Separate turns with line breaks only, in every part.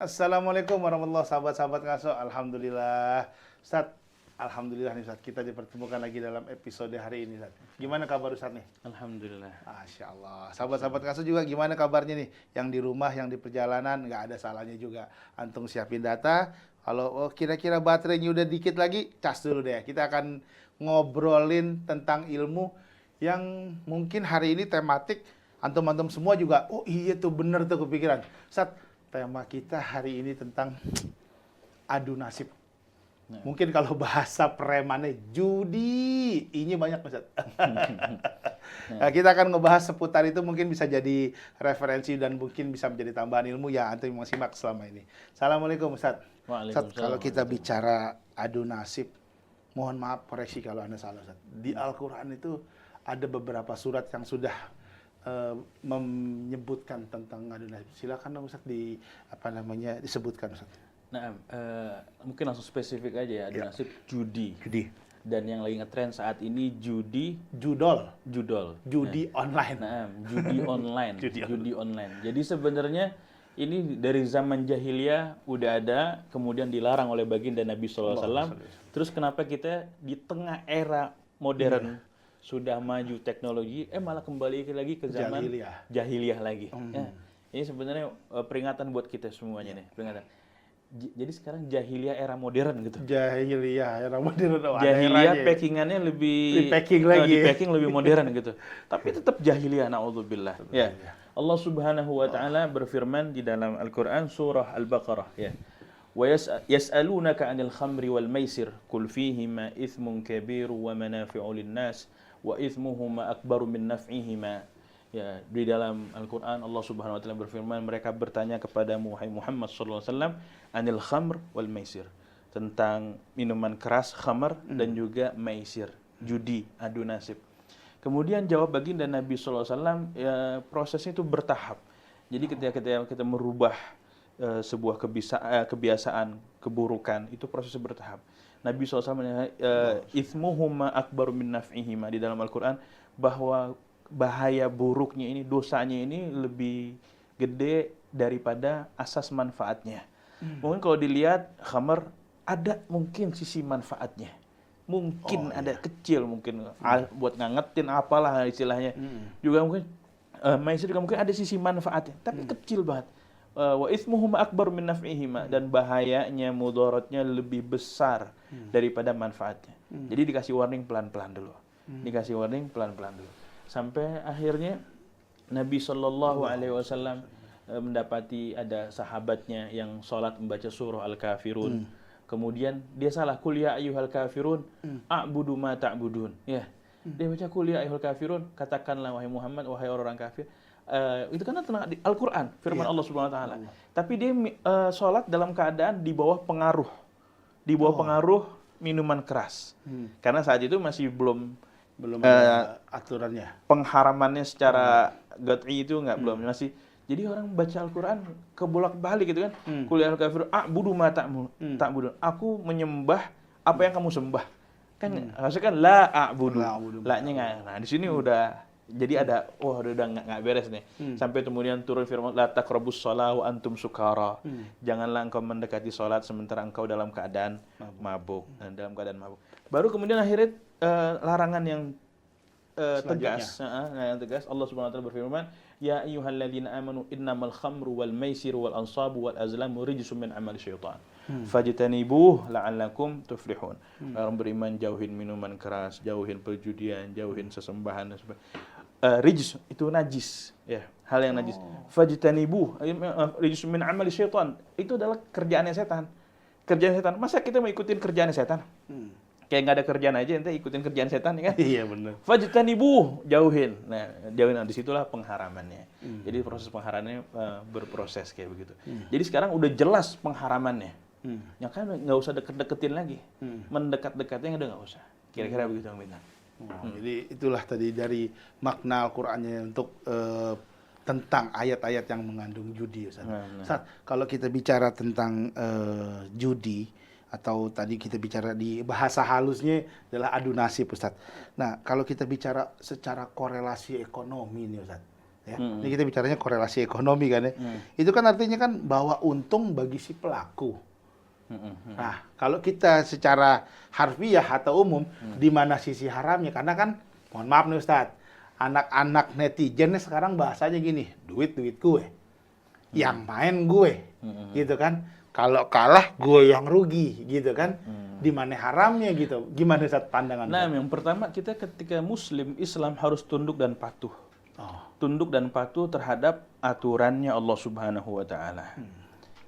Assalamualaikum warahmatullahi wabarakatuh, sahabat Ngaso. Alhamdulillah, Ustaz. Alhamdulillah nih Ustaz, kita dipertemukan lagi dalam episode hari ini Ustaz. Gimana kabar Ustaz nih?
Alhamdulillah.
Masya Allah. Sahabat-sahabat Ngaso juga gimana kabarnya nih? Yang di rumah, yang di perjalanan, nggak ada salahnya juga. Antum siapin data. Kalau kira-kira baterainya udah dikit lagi, cas dulu deh. Kita akan ngobrolin tentang ilmu yang mungkin hari ini tematik antum-antum semua juga. Oh iya tuh bener tuh kepikiran. Ustaz, tema kita hari ini tentang adu nasib.
Nah.
Mungkin kalau bahasa premannya judi, ini banyak Ustaz. Nah, kita akan ngebahas seputar itu, mungkin bisa jadi referensi dan mungkin bisa menjadi tambahan ilmu ya antum yang simak selama ini. Assalamualaikum Ustaz. Ustaz, kalau kita bicara adu nasib, mohon maaf koreksi kalau Anda salah Ustaz. Di Al-Qur'an itu ada beberapa surat yang sudah menyebutkan tentang adu nasib. Silakan dong Ustaz disebutkan Ustaz.
Nah, mungkin langsung spesifik aja ya, adu nasib judi. Dan yang lagi ngetren saat ini
Judol.
Judi
Online.
Nah, judi online. Judi online. Jadi sebenarnya ini dari zaman jahiliyah udah ada, kemudian dilarang oleh baginda Nabi SAW. Terus kenapa kita di tengah era modern sudah maju teknologi, malah kembali lagi ke zaman jahiliyah lagi. Ya, ini sebenarnya peringatan buat kita semuanya nih, peringatan. Jadi sekarang jahiliyah era modern gitu.
Jahiliyah era modern.
Jahiliyah packingannya lebih di-packing lebih modern gitu. Tapi tetap jahiliyah, naudzubillah. Ya. Allah Subhanahu wa taala berfirman di dalam Al-Qur'an surah Al-Baqarah ya. Wa yas'alunaka 'anil khamri wal maisir qul fihima itsmun kabir wa manafi'u lin-nas wa itsmuhuma akbaru min naf'ihima. Ya, di dalam Al-Qur'an Allah Subhanahu wa taala berfirman, mereka bertanya kepadamu wahai Muhammad sallallahu alaihi wasallam anil khamr wal maisir, tentang minuman keras khamr dan juga maisir, judi, adu nasib. Kemudian jawab baginda Nabi sallallahu alaihi wasallam, ya, prosesnya itu bertahap. Jadi ketika kita merubah sebuah kebiasaan, keburukan, itu prosesnya bertahap. Nabi SAW itsmuhuma akbaru min naf'ihima, di dalam Al-Qur'an bahwa bahaya buruknya ini, dosanya ini lebih gede daripada asas manfaatnya. Mungkin kalau dilihat khamar ada mungkin sisi manfaatnya. Mungkin ada kecil mungkin buat ngangetin apalah istilahnya. Juga mungkin maisir juga mungkin ada sisi manfaatnya, tapi kecil banget. Wa itsmuhuma akbar min naf'ihima, dan bahayanya, mudaratnya lebih besar daripada manfaatnya. Jadi dikasih warning pelan-pelan dulu. Dikasih warning pelan-pelan dulu. Sampai akhirnya Nabi Shallallahu Alaihi Wasallam mendapati ada sahabatnya yang sholat membaca surah Al-Kafirun. Kemudian dia salah, qul ya ayyuhal kafirun a'budu ma ta'budun. Ya. Dia baca qul ya ayyuhal kafirun, katakanlah wahai Muhammad, wahai orang kafir. Itu kan tentang Al-Qur'an, firman Allah Subhanahu wa taala. Tapi dia sholat dalam keadaan di bawah pengaruh. Di bawah pengaruh minuman keras. Karena saat itu masih belum
ada aturannya.
Pengharamannya secara qat'i itu belum masih. Jadi orang baca Al-Qur'an kebolak-balik gitu kan. Qul ya kafir a'budu ma ta'budun. Aku menyembah apa yang kamu sembah. Kan harusnya kan la a'budu. La-nya enggak. Nah, di sini udah jadi ada udah enggak beres nih. Sampai kemudian turun firman la taqrabus shalah wa antum sukara. Janganlah engkau mendekati salat sementara engkau dalam keadaan mabuk. Baru kemudian akhirnya larangan yang tegas. Yang tegas Allah Subhanahu wa taala berfirman, ya ayyuhalladzina amanu innamal khamru wal maisiru wal ansabu wal azlamu rijsum min amali syaitan. Fajtanibuh la'allakum tuflihun. Orang beriman jauhin minuman keras, jauhin perjudian, jauhin sesembahan dan sebagainya. Rijs itu najis, ya, hal yang najis. Fajtanibuh rijsum min amali syaitan. Itu adalah kerjaannya setan. Kerjaan setan. Masa kita mau ikutin kerjaan setan? Kayak nggak ada kerjaan aja, ente ikutin kerjaan setan ya kan?
Iya benar.
Fajtanibuh, jauhin. Nah, jauhin, disitulah pengharamannya. Jadi proses pengharamannya berproses kayak begitu. Jadi sekarang udah jelas pengharamannya. Ya kan nggak usah deket-deketin lagi. Mendekat-dekatnya udah nggak usah. Kira-kira begitu Bang Bintang.
Jadi itulah tadi dari makna Al-Qur'annya untuk tentang ayat-ayat yang mengandung judi. Ustaz, kalau kita bicara tentang judi, atau tadi kita bicara di bahasa halusnya adalah adu nasib Ustaz. Nah, kalau kita bicara secara korelasi ekonomi nih Ustaz. ya. Ini kita bicaranya korelasi ekonomi kan ya. Itu kan artinya kan bawa untung bagi si pelaku. Nah, kalau kita secara harfiah atau umum, di mana sisi haramnya? Karena kan, mohon maaf nih Ustadz, anak-anak netizen sekarang bahasanya gini, duit gue, yang main gue, gitu kan. Kalau kalah gue yang rugi, gitu kan. Di mana haramnya gitu? Gimana Ustadz pandangan?
Nah, yang pertama kita ketika Muslim Islam harus tunduk dan patuh. Tunduk dan patuh terhadap aturannya Allah Subhanahu wa taala.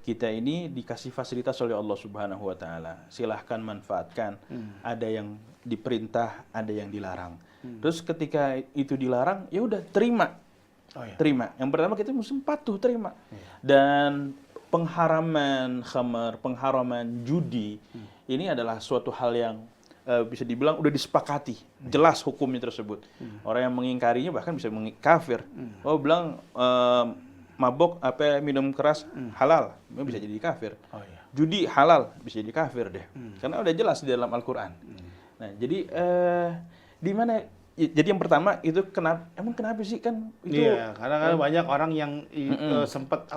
Kita ini dikasih fasilitas oleh Allah Subhanahu wa taala. Silahkan manfaatkan. Ada yang diperintah, ada yang dilarang. Terus ketika itu dilarang, ya udah terima. Terima. Yang pertama kita mesti patuh, terima. Dan pengharaman khamar, pengharaman judi, ini adalah suatu hal yang bisa dibilang udah disepakati, jelas hukumnya tersebut. Orang yang mengingkarinya bahkan bisa kafir. Oh bilang mabok minum keras halal, bisa jadi kafir. Judi halal, bisa jadi kafir deh. Karena udah jelas di dalam Al-Qur'an. Nah, jadi di mana jadi yang pertama itu kenapa sih kan itu?
Iya, karena kan banyak orang yang sempat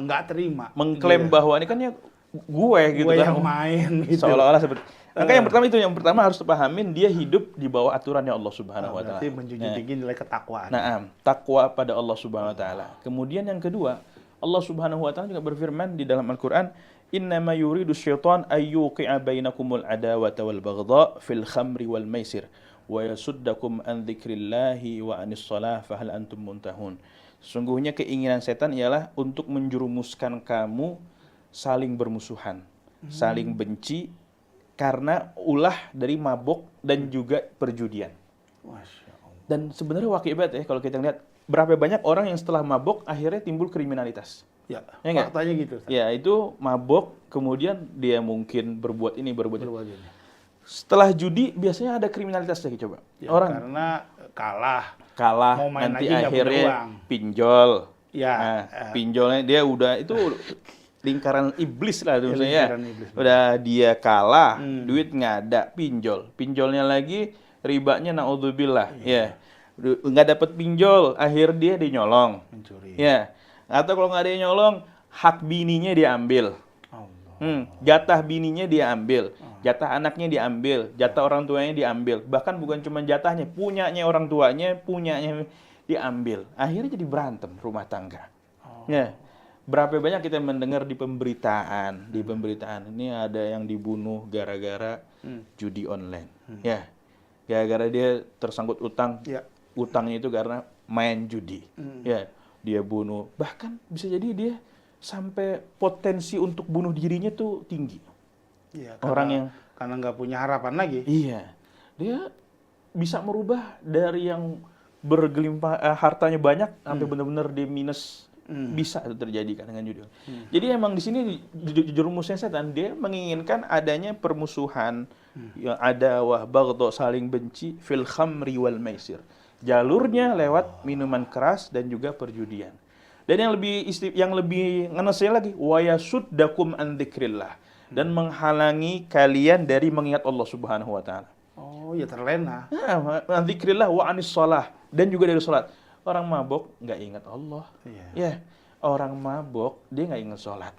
nggak terima,
mengklaim bahwa ini kan ya gue gitu kan,
yang main gitu.
Seolah-olah seperti. Maka yang pertama harus pahamin dia hidup di bawah aturannya Allah Subhanahu wa taala.
Berarti menjunjung tinggi nilai ketakwaan.
Nah, takwa pada Allah Subhanahu wa taala. Kemudian yang kedua, Allah Subhanahu wa taala juga berfirman di dalam Al-Qur'an, "Innama yuridu syaitan ayyuqi'a bainakumul adawata wal baghdha fil khamri wal maisir wa yasuddakum an dzikrillahi wa anis shalah fahal antum muntahun." Sesungguhnya keinginan setan ialah untuk menjerumuskan kamu saling bermusuhan, saling benci karena ulah dari mabok dan juga perjudian.
Masya Allah.
Dan sebenarnya waqibat ya kalau kita lihat berapa banyak orang yang setelah mabok akhirnya timbul kriminalitas.
Ya,
faktanya
gitu.
Ya, itu mabok kemudian dia mungkin berbuat ini.
Ini.
Setelah judi biasanya ada kriminalitas lagi coba.
Ya, orang karena kalah
mau main nanti akhirnya pinjol.
Ya,
nah, pinjolnya dia udah itu lingkaran iblis lah itu maksudnya. Udah dia kalah, duit nggak ada, pinjolnya lagi ribanya naudzubillah. Ya. Nggak dapat pinjol, akhir dia dinyolong.
Mencuri.
Ya. Atau kalau nggak ada yang nyolong, hak bininya diambil. Jatah bininya diambil, jatah anaknya diambil, jatah orang tuanya diambil. Bahkan bukan cuma jatahnya, punyanya orang tuanya, punyanya diambil. Akhirnya jadi berantem rumah tangga. Ya. Berapa banyak kita mendengar di pemberitaan, ini ada yang dibunuh gara-gara judi online. Ya. Gara-gara dia tersangkut utang.
Ya.
Utangnya itu karena main judi. Ya. Dia bunuh. Bahkan bisa jadi dia sampai potensi untuk bunuh dirinya tuh tinggi.
Iya, karena nggak punya harapan lagi.
Iya, dia bisa merubah dari yang bergelimpah hartanya banyak sampai benar-benar dia minus. Bisa itu terjadi kan dengan judi. Jadi emang di sini jerumusnya setan, dia menginginkan adanya permusuhan, yang adawah, baghdha, saling benci fil khamri wal maisir. Jalurnya lewat minuman keras dan juga perjudian. Dan yang lebih ngenesnya lagi, wa yasuddakum an dzikrillah, dan menghalangi kalian dari mengingat Allah Subhanahu wa taala.
Oh, ya terlena.
Nah, an dzikrillah wa anis shalah, dan juga dari salat. Orang mabok nggak ingat Allah. Ya, orang mabok dia nggak ingat salat.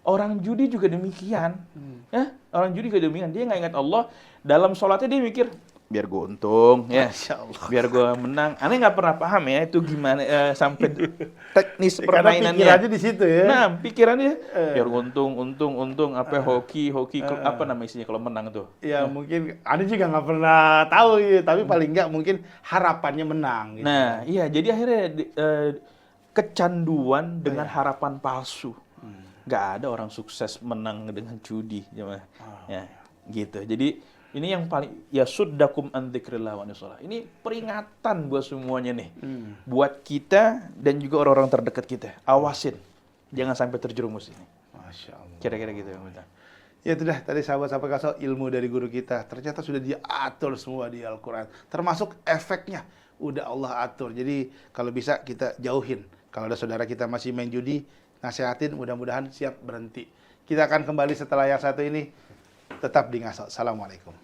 Orang judi juga demikian. Ya, orang judi juga demikian, dia nggak ingat Allah. Dalam salatnya dia mikir, biar gue untung, ya, biar gue menang. Aneh nggak pernah paham ya itu gimana sampai teknis permainannya.
Pikirannya di situ ya.
Nah, pikirannya biar untung, hoki apa nama isinya kalau menang tuh.
Ya mungkin Aneh juga nggak pernah tahu ya, tapi paling nggak mungkin harapannya menang. Gitu.
Nah, iya, jadi akhirnya kecanduan dengan harapan palsu. Nggak ada orang sukses menang dengan judi, ya, gitu. Jadi ini yang paling yasuddakum an dzikrillah wa shalah. Ini peringatan buat semuanya nih. Buat kita dan juga orang-orang terdekat kita. Awasin. Jangan sampai terjerumus ini.
Masya Allah.
Kira-kira gitu ya, Minta.
Ya sudah, tadi sahabat-sahabat Kasal, ilmu dari guru kita ternyata sudah diatur semua di Al-Qur'an. Termasuk efeknya udah Allah atur. Jadi kalau bisa kita jauhin. Kalau ada saudara kita masih main judi, nasihatin, mudah-mudahan siap berhenti. Kita akan kembali setelah yang satu ini. Tetap di Ngasal. Assalamualaikum.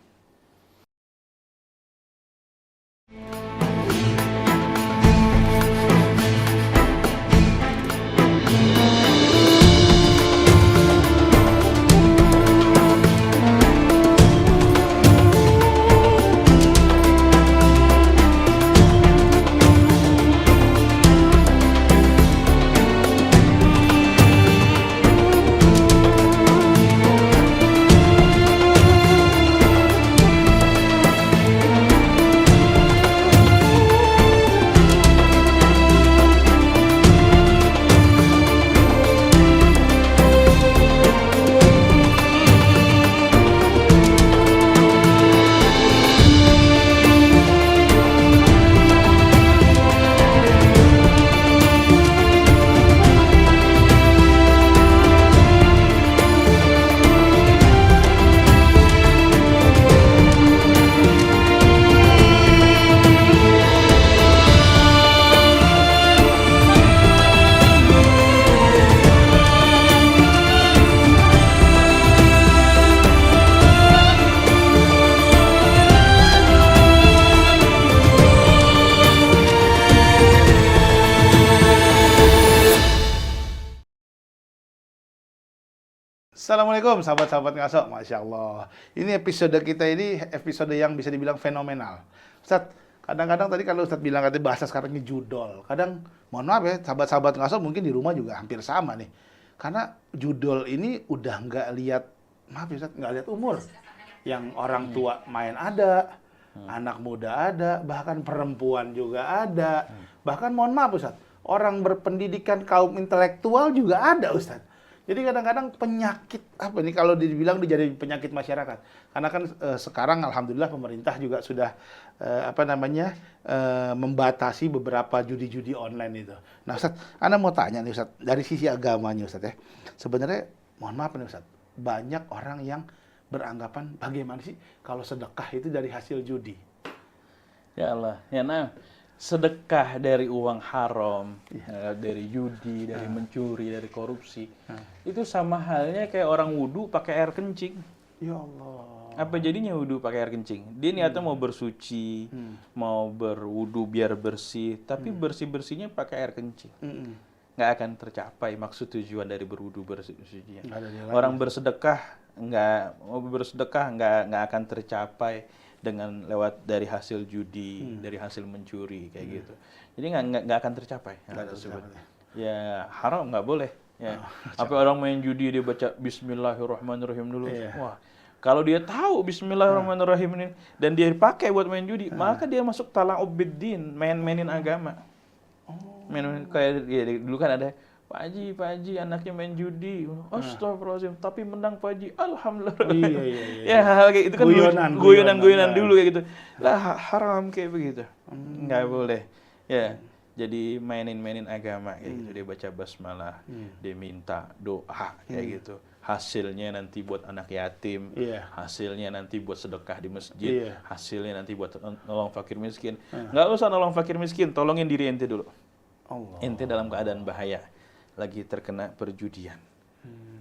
Assalamualaikum sahabat-sahabat ngaso, Masya Allah. Ini episode kita ini episode yang bisa dibilang fenomenal. Ustaz, kadang-kadang tadi kalau Ustaz bilang katanya bahasa sekarang ini judol. Kadang, mohon maaf ya, sahabat-sahabat ngaso mungkin di rumah juga hampir sama nih. Karena judol ini udah nggak lihat, maaf ya Ustaz, nggak lihat umur. Yang orang tua main ada, anak muda ada, bahkan perempuan juga ada. Bahkan mohon maaf Ustaz, orang berpendidikan kaum intelektual juga ada Ustaz. Jadi kadang-kadang penyakit apa nih kalau dibilang jadi penyakit masyarakat. Karena kan sekarang alhamdulillah pemerintah juga sudah membatasi beberapa judi-judi online itu. Nah Ustaz, Anda mau tanya nih Ustaz, dari sisi agamanya Ustaz ya. Sebenarnya mohon maaf nih Ustaz, banyak orang yang beranggapan bagaimana sih kalau sedekah itu dari hasil judi.
Ya Allah, ya nah. Sedekah dari uang haram, dari judi, dari mencuri, dari korupsi, itu sama halnya kayak orang wudu pakai air kencing.
Ya Allah.
Apa jadinya wudu pakai air kencing? Dia niatnya mau bersuci, mau berwudu biar bersih, tapi bersih-bersihnya pakai air kencing. Nggak akan tercapai maksud tujuan dari berwudu bersucinya. Orang bersedekah nggak akan tercapai dengan lewat dari hasil judi, dari hasil mencuri kayak gitu. Jadi nggak akan tercapai. Ya haram nggak boleh. Ya. Apa orang main judi dia baca Bismillahirrahmanirrahim dulu. Wah, kalau dia tahu Bismillahirrahmanirrahim ini dan dia pakai buat main judi, maka dia masuk tala'ub biddin, main-mainin agama. Main kayak dulu kan ada Pak Haji, anaknya main judi. Astagfirullahaladzim, tapi menang Pak Haji. Alhamdulillah. Iya. Ya, hal kayak itu kan guyonan dulu kayak gitu. Lah haram kayak begitu. Nggak boleh. Ya, jadi mainin agama kayak gitu. Dia baca basmalah, dia minta doa kayak gitu. Hasilnya nanti buat anak yatim, hasilnya nanti buat sedekah di masjid, hasilnya nanti buat nolong fakir miskin. Nggak usah nolong fakir miskin, tolongin diri ente dulu. Ente dalam keadaan bahaya, lagi terkena perjudian,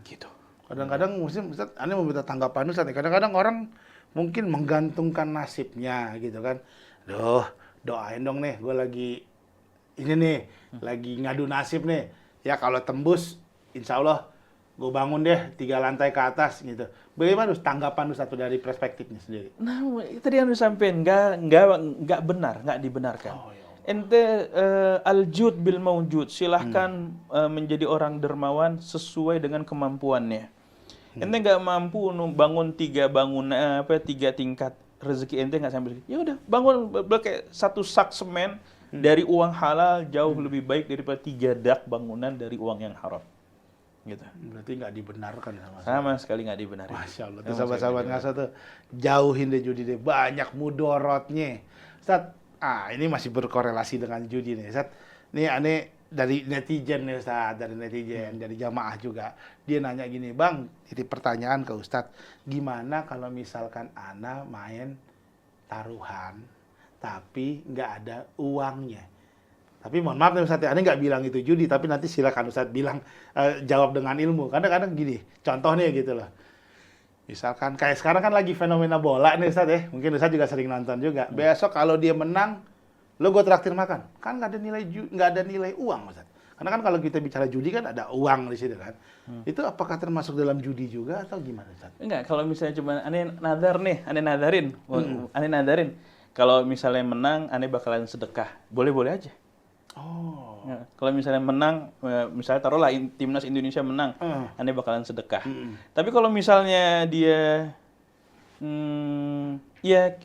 gitu.
Kadang-kadang mungkin Ustaz, Anda mau minta tanggapan Ustaz. Kadang-kadang orang mungkin menggantungkan nasibnya gitu kan. Duh, doain dong nih, gue lagi ini nih, lagi ngadu nasib nih. Ya kalau tembus, insya Allah gue bangun deh 3 lantai ke atas gitu. Bagaimana tanggapan Ustaz dari perspektifnya sendiri?
Nah, tadi yang disampaikan nggak benar, nggak dibenarkan. Ente al-jud bil maujud, silahkan menjadi orang dermawan sesuai dengan kemampuannya. Ente nggak mampu bangun 3 tingkat, rezeki ente nggak sampai segitu. Ya udah bangun kayak 1 sak semen dari uang halal jauh lebih baik daripada 3 dak bangunan dari uang yang haram. Gitu.
Berarti nggak dibenarkan
sama sekali nggak dibenarkan.
Masya Allah. Tuh sahabat-sahabat ngaso tuh jauhin deh judi deh, banyak mudorotnya. Ustaz, ini masih berkorelasi dengan judi nih, Ustaz. Nih aneh dari netizen nih, Ustaz, dari jamaah juga. Dia nanya gini, Bang, ini pertanyaan ke Ustaz, gimana kalau misalkan ana main taruhan, tapi nggak ada uangnya? Tapi mohon maaf nih Ustaz, aneh nggak bilang itu judi, tapi nanti silakan Ustaz bilang, jawab dengan ilmu. Kadang-kadang gini, contohnya gitu loh. Misalkan kayak sekarang kan lagi fenomena bola nih Ustaz ya. Mungkin Ustaz juga sering nonton juga. Besok kalau dia menang, lo gue traktir makan. Kan nggak ada nilai uang Ustaz. Karena kan kalau kita bicara judi kan ada uang di situ kan. Itu apakah termasuk dalam judi juga atau gimana Ustaz?
Enggak, kalau misalnya cuma aneh nadarin. Aneh nadarin. Kalau misalnya menang, aneh bakalan sedekah. Boleh-boleh aja. Ya, kalau misalnya menang, misalnya taruhlah timnas Indonesia menang, aneh bakalan sedekah. Tapi kalau misalnya dia ya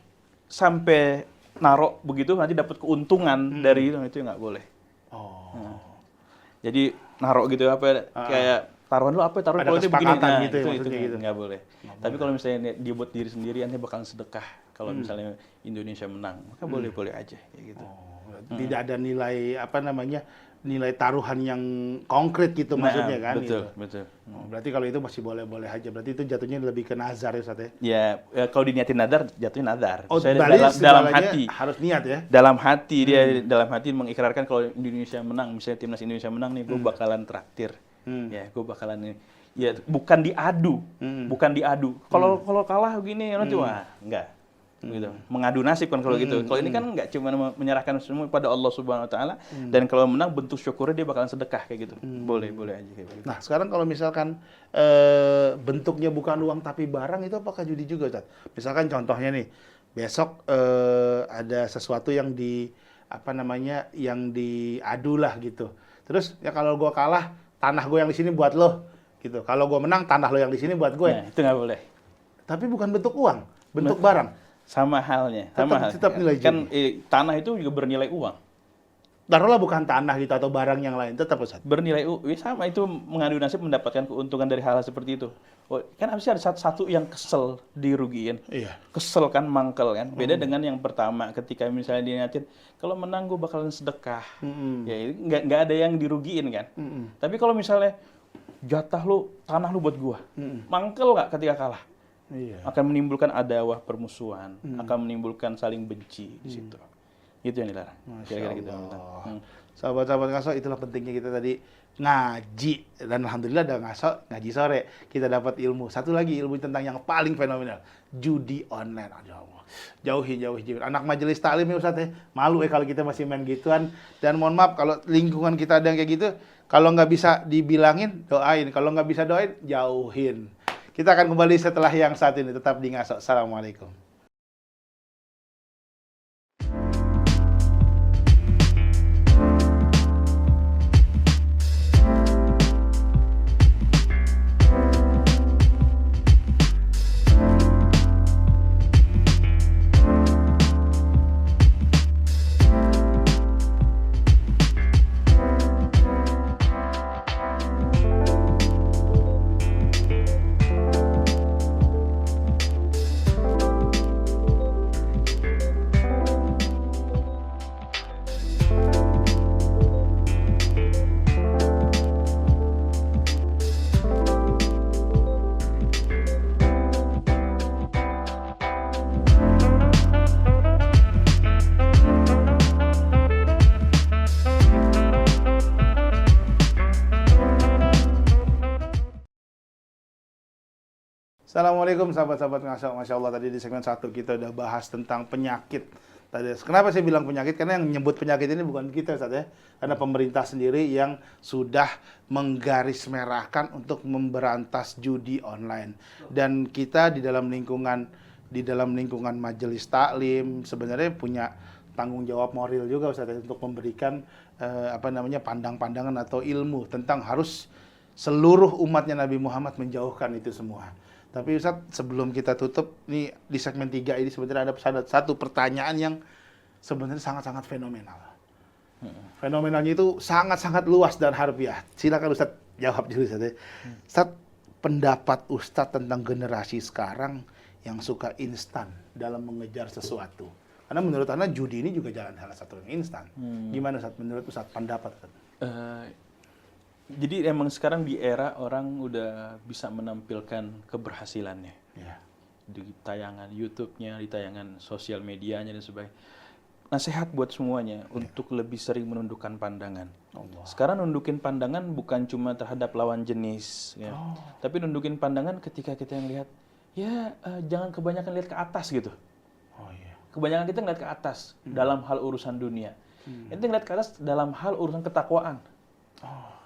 sampai narok begitu nanti dapat keuntungan dari itu nggak boleh. Jadi narok gitu kayak taruhan lu taruhan kalau dia begini,
gitu,
itu nggak boleh. Tapi kalau misalnya dia buat diri sendiri, aneh bakalan sedekah. Kalau misalnya Indonesia menang, maka boleh-boleh aja kayak gitu.
Tidak ada nilai nilai taruhan yang konkret gitu maksudnya kan?
Betul.
Berarti kalau itu masih boleh-boleh aja. Berarti itu jatuhnya lebih ke nazar ya Ustaz
ya? Ya, kalau diniatin nazar, jatuhnya nazar.
Dalam hati harus niat ya?
Dalam hati dia dalam hati mengikrarkan kalau Indonesia menang, misalnya timnas Indonesia menang nih, gue bakalan traktir. Ya, gue bakalan ini. Ya, bukan diadu. Kalau kalah begini nanti wah, enggak. gitu. Mengadu nasib kan kalau gitu. Kalau ini kan nggak cuma menyerahkan semua pada Allah Subhanahu wa taala, dan kalau menang bentuk syukurnya dia bakalan sedekah kayak gitu. Boleh aja kayak gitu.
Nah, sekarang kalau misalkan bentuknya bukan uang tapi barang, itu apakah judi juga, Ustaz? Misalkan contohnya nih, besok ada sesuatu yang yang diadu lah gitu. Terus ya kalau gue kalah, tanah gue yang di sini buat lo gitu. Kalau gue menang, tanah lo yang di sini buat gue.
Nah, itu nggak boleh.
Tapi bukan bentuk uang, bentuk barang.
Sama halnya.
Tetap nilai judi.
Kan tanah itu juga bernilai uang.
Taruhlah bukan tanah gitu atau barang yang lain, tetap, Ustaz.
Bernilai uang, sama itu mengadu nasib mendapatkan keuntungan dari hal-hal seperti itu. Oh, kan harusnya ada satu yang kesel dirugiin.
Iya.
Kesel kan, mangkel kan. Beda dengan yang pertama, ketika misalnya diniatin, kalau menang gue bakalan sedekah. Ya nggak ada yang dirugiin kan. Tapi kalau misalnya jatah lu, tanah lu buat gua, mangkel nggak ketika kalah?
Iya.
Akan menimbulkan adawah, permusuhan, akan menimbulkan saling benci di situ. Itu yang dilarang. Kira-kira gitu.
Sahabat-sahabat ngaso, itulah pentingnya kita tadi ngaji, dan alhamdulillah ada ngaji sore, kita dapat ilmu. Satu lagi ilmu tentang yang paling fenomenal, judi online. Aduh Allah, jauhi anak majelis taklim ya Ustaz ya. Malu kalau kita masih main gituan. Dan mohon maaf kalau lingkungan kita ada yang kayak gitu, kalau nggak bisa dibilangin, doain. Kalau nggak bisa doain, jauhin. Kita akan kembali setelah yang satu ini, tetap di Ngaso. Assalamualaikum. Assalamualaikum sahabat-sahabat Ngaso. Masya Allah, tadi di segmen 1 kita udah bahas tentang penyakit. Kenapa saya bilang penyakit? Karena yang menyebut penyakit ini bukan kita, Ustaz ya. Karena pemerintah sendiri yang sudah menggarismerahkan untuk memberantas judi online. Dan kita di dalam lingkungan majelis taklim sebenarnya punya tanggung jawab moral juga, Ustaz, untuk memberikan pandang-pandangan atau ilmu tentang harus seluruh umatnya Nabi Muhammad menjauhkan itu semua. Tapi Ustaz, sebelum kita tutup, nih di segmen 3 ini sebenarnya ada satu pertanyaan yang sebenarnya sangat-sangat fenomenal. Fenomenalnya itu sangat-sangat luas dan harfiah. Silakan Ustaz jawab dulu, Ustaz. Ustaz, pendapat Ustaz tentang generasi sekarang yang suka instan dalam mengejar sesuatu. Karena menurut Anda judi ini juga jalan salah satu yang instan. Gimana Ustaz, menurut Ustaz, pendapat Ustaz?
Jadi emang sekarang di era orang udah bisa menampilkan keberhasilannya.
Ya.
Di tayangan YouTube-nya, di tayangan sosial medianya dan sebagainya. Nasihat buat semuanya untuk lebih sering menundukkan pandangan.
Allah.
Sekarang nundukin pandangan bukan cuma terhadap lawan jenis, ya. Tapi nundukin pandangan ketika kita yang lihat, jangan kebanyakan lihat ke atas gitu. Kebanyakan kita ngeliat ke atas dalam hal urusan dunia. Itu ngeliat ke atas dalam hal urusan ketakwaan.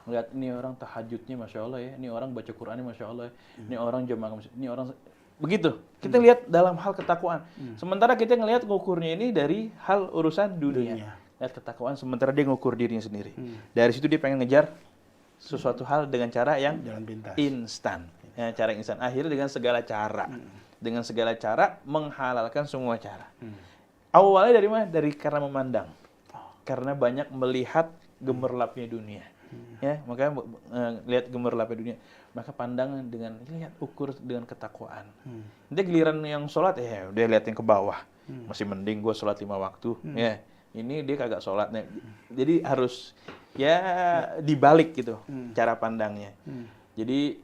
Lihat ini orang tahajudnya Masya Allah ya, ini orang baca Qur'annya Masya Allah ya, ini orang jamaah, ini orang begitu. Kita lihat dalam hal ketakwaan. Sementara kita ngelihat ngukurnya ini dari hal urusan dunia. Lihat ketakwaan, sementara dia ngukur dirinya sendiri. Dari situ dia pengen ngejar sesuatu hal dengan cara yang instan. Ya, cara instan. Akhirnya dengan segala cara. Dengan segala cara menghalalkan semua cara. Awalnya dari mana? Karena memandang. Karena banyak melihat gemerlapnya dunia. Ya, makanya lihat gemerlapnya dunia, maka pandangan dengan lihat ukur dengan ketakwaan. Nanti giliran yang sholat udah lihat yang ke bawah, masih mending gue sholat 5 waktu. Ya, ini dia kagak sholat. Jadi harus dibalik gitu cara pandangnya. Jadi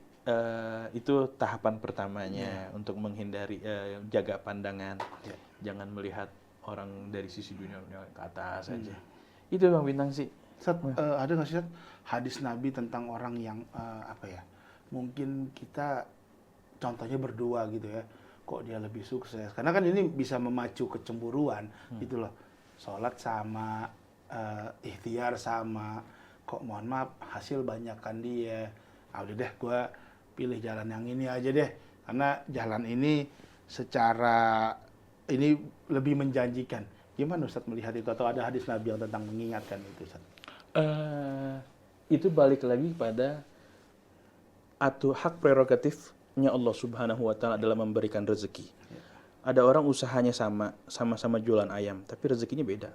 itu tahapan pertamanya untuk menghindari jaga pandangan, jangan melihat orang dari sisi dunia ke atas aja. Itu Bang Bintang sih.
Ada nggak sih hadis Nabi tentang orang yang mungkin kita contohnya berdua gitu ya, kok dia lebih sukses. Karena kan ini bisa memacu kecemburuan gitu loh. Sholat sama, ikhtiar sama, kok mohon maaf hasil banyakkan dia. Udah deh gue pilih jalan yang ini aja deh. Karena jalan ini secara ini lebih menjanjikan. Gimana Ustaz melihat itu? Atau ada hadis Nabi yang tentang mengingatkan itu Ustaz?
Itu balik lagi pada hak prerogatifnya Allah Subhanahu wa Ta'ala dalam memberikan rezeki. Ada orang usahanya sama-sama jualan ayam, tapi rezekinya beda.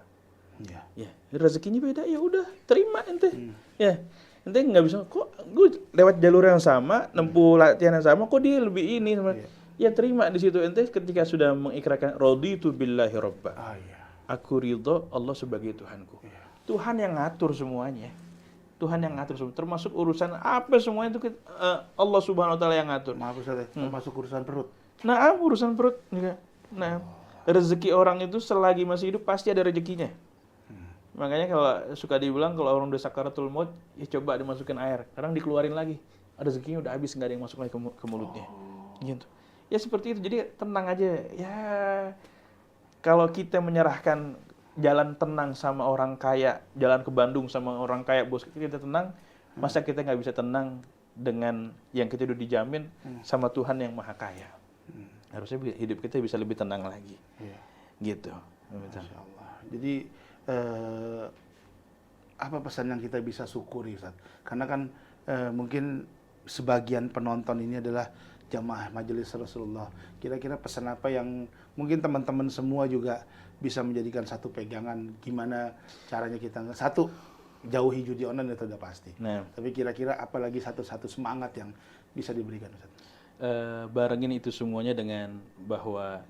Ya, rezekinya beda, ya udah terima ente. Ya, ente nggak bisa kok gue lewat jalur yang sama, nempuh latihan yang sama, kok dia lebih ini sama. Ya terima di situ ente ketika sudah mengikrarkan raditu billahi robba. Aku ridho Allah sebagai Tuhanku. Tuhan yang ngatur semuanya. Tuhan yang ngatur semua, termasuk urusan apa semuanya itu Allah Subhanahu wa Ta'ala yang ngatur.
Maaf Ustaz, termasuk urusan perut.
Nah, urusan perut. Nah, rezeki orang itu selagi masih hidup pasti ada rezekinya. Makanya kalau suka dibilang kalau orang udah sakaratul maut, ya coba dimasukin air, kadang dikeluarin lagi. Rezekinya udah habis, nggak ada yang masuk lagi ke mulutnya. Gitu. Ya seperti itu. Jadi tenang aja. Ya kalau kita menyerahkan jalan tenang sama orang kaya, jalan ke Bandung sama orang kaya, bos kita tenang, masa kita nggak bisa tenang dengan yang kita udah dijamin sama Tuhan yang Maha Kaya. Harusnya hidup kita bisa lebih tenang lagi. Gitu.
Masya Allah. Jadi apa pesan yang kita bisa syukuri Ustaz? Karena kan mungkin sebagian penonton ini adalah jamaah majelis Rasulullah. Kira-kira pesan apa yang mungkin teman-teman semua juga bisa menjadikan satu pegangan, gimana caranya kita satu jauhi judi online itu udah pasti. Tapi kira-kira apalagi satu semangat yang bisa diberikan Ustaz?
Barengin itu semuanya dengan bahwa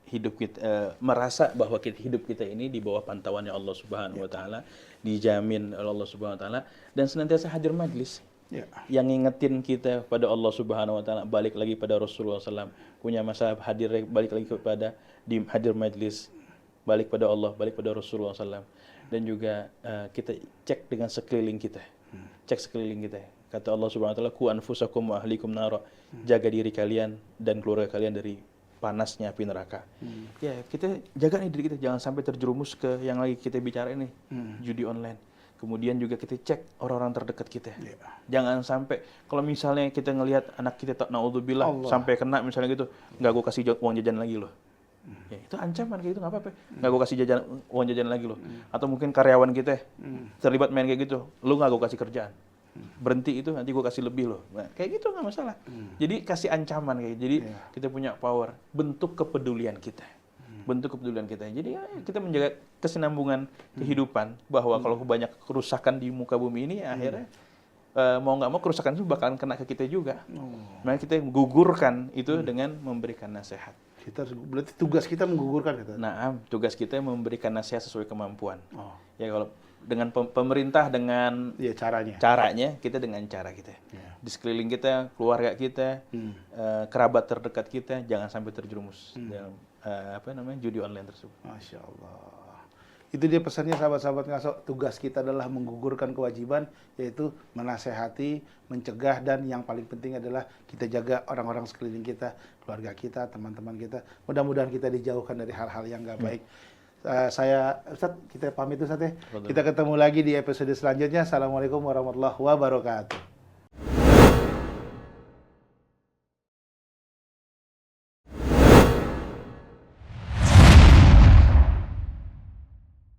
hidup kita merasa bahwa hidup kita ini di bawah pantauannya Allah Subhanahu wa Ta'ala, dijamin oleh Allah Subhanahu wa Ta'ala, dan senantiasa hadir majlis. Yang ngingetin kita pada Allah Subhanahu wa Ta'ala, balik lagi pada Rasulullah SAW, punya masa hadir, balik lagi kepada di hadir majlis, balik pada Allah, balik pada Rasulullah SAW, dan juga kita cek dengan sekeliling kita, cek sekeliling kita. Kata Allah Subhanahu wa Ta'ala, ku anfusakum wa ahlikum nara, jaga diri kalian dan keluarga kalian dari panasnya api neraka. Ya, kita jaga nih diri kita, jangan sampai terjerumus ke yang lagi kita bicara ini, judi online. Kemudian juga kita cek orang-orang terdekat kita. Jangan sampai, kalau misalnya kita ngelihat anak kita, naudzubillah, sampai kena misalnya gitu, nggak gue kasih uang jajan lagi loh. Ya, itu ancaman kayak gitu, nggak apa-apa. Nggak gue kasih uang jajan lagi loh. Atau mungkin karyawan kita terlibat main kayak gitu, lu nggak gue kasih kerjaan. Berhenti itu, nanti gue kasih lebih loh. Nah, kayak gitu nggak masalah. Jadi kasih ancaman kayak. Jadi kita punya power, bentuk kepedulian kita. Bentuk kepedulian kita. Jadi ya, kita menjaga kesinambungan kehidupan, bahwa kalau banyak kerusakan di muka bumi ini, ya akhirnya mau nggak mau kerusakan itu bakalan kena ke kita juga. Makanya kita gugurkan itu dengan memberikan nasihat.
Berarti tugas kita menggugurkan gitu.
Nah, tugas kita memberikan nasihat sesuai kemampuan. Ya kalau dengan pemerintah dengan caranya kita dengan cara kita. Di sekeliling kita, keluarga kita, kerabat terdekat kita, jangan sampai terjerumus dalam judi online tersebut.
Masya Allah. Itu dia pesannya sahabat-sahabat Ngaso. Tugas kita adalah menggugurkan kewajiban, yaitu menasehati, mencegah, dan yang paling penting adalah kita jaga orang-orang sekeliling kita, keluarga kita, teman-teman kita. Mudah-mudahan kita dijauhkan dari hal-hal yang nggak baik. Ustaz, kita pamit Ustaz ya. Kita ketemu lagi di episode selanjutnya. Assalamualaikum warahmatullahi wabarakatuh.